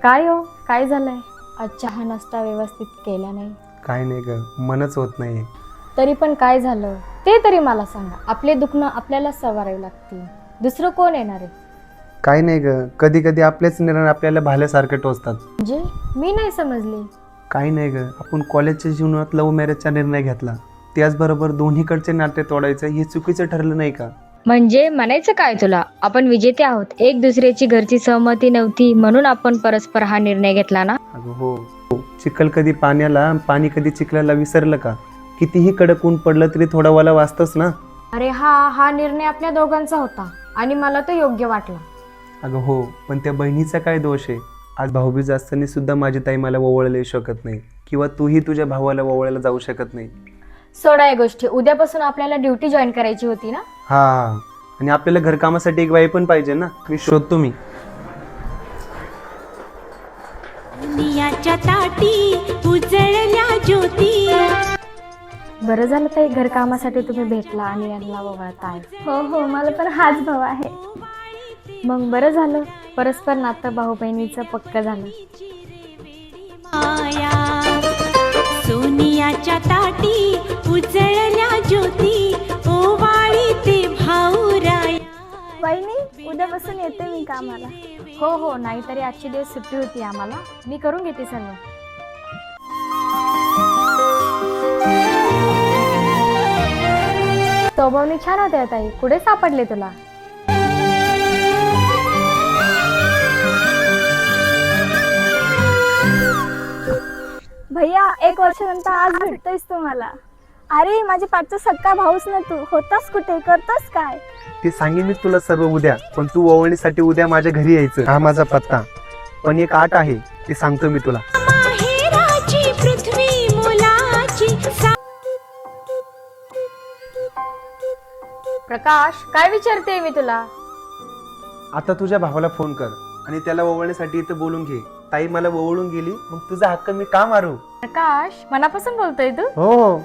काय हो, काय झालंय? आज चहा नाश्ता व्यवस्थित केला नाही? काय नाही ग, मनच होत नाही. तरी पण काय झालं ते तरी मला सांगा. आपले दुखणं आपल्याला सवारावे लागतील, दुसरं कोण येणार आहे? काय नाही ग, कधी कधी आपलेच निर्णय आपल्याला भाल्यासारखे टोचतात. म्हणजे मी नाही समजले. काही नाही ग, आपण कॉलेजच्या जीवनात लव्ह मॅरेजचा निर्णय घेतला, त्याचबरोबर दोन्हीकडचे नाते तोडायचं हे चुकीचं ठरलं नाही का? म्हणजे म्हणायचं काय तुला, आपण विजेते आहोत. एक दुसऱ्याची घरची सहमती नव्हती म्हणून आपण परस्पर हा निर्णय घेतला ना? अगं हो, चिखल कधी पाण्याला, पाणी कधी चिखलाला विसरलं का? कितीही कडक ऊन पडलं तरी थोडा वाला वाचतोच ना. अरे हा निर्णय आपल्या दोघांचा होता आणि मला तो योग्य वाटला. अगं हो, पण त्या बहिणीचा काय दोष आहे? आज भाऊबीज असताना सुद्धा माझी ताई मला ओवाळायला येऊ शकत नाही, किंवा तूही तुझ्या भावाला ओवाळायला जाऊ शकत नाही. सोडा या गोष्टी, उद्यापासून आपल्याला ड्युटी जॉईन करायची होती ना? हा, आणि आपल्याला घरकामासाठी एक बाई पण पाहिजे ना. मी शोधतो. मी दुनियाच्या ताटी उजळल्या ज्योती. बरं झालं ताई, घरकामासाठी तुम्ही भेटला आणि यांना वगळताय. हो, मला पण हाच भाव आहे. मग बरं झालं, परस्पर नातं भाऊ बहिणीचं पक्क झालं. माया सोनियाच्या ताटी उजळल्या ज्योती, ओवाळी ते भाऊराया. वहिनी, उद्यापासून येते मी कामाला. हो, नाहीतरी आजचे दिवस सुट्टी होती आम्हाला. मी करून घेते सर्व. स्वभावनी छान होत्या ताई, कुठे सापडले तुला? भैया, 1 वर्षानंतर आज भेटतोयस तू मला. अरे माझ्या पाठचा सक्का भाऊस ना तू. होतास कुठे, करतोस काय? ते सांगेन मी तुला सर्व उद्या, पण तू ओवाळणीसाठी उद्या माझ्या घरी यायचं. हा माझा पत्ता, पण एक आट आहे, ते सांगतो मी तुला. माहेराची पृथ्वी मुलाची. प्रकाश, काय विचारते मी तुला? आता तुझ्या भावाला फोन कर आणि त्याला ओवाळण्यासाठी इथं बोलून घे. ताई मला ओवाळून गेली, मग तुझा हक्क मी का मारू? प्रकाश, मनापासून बोलतोय तू? हो.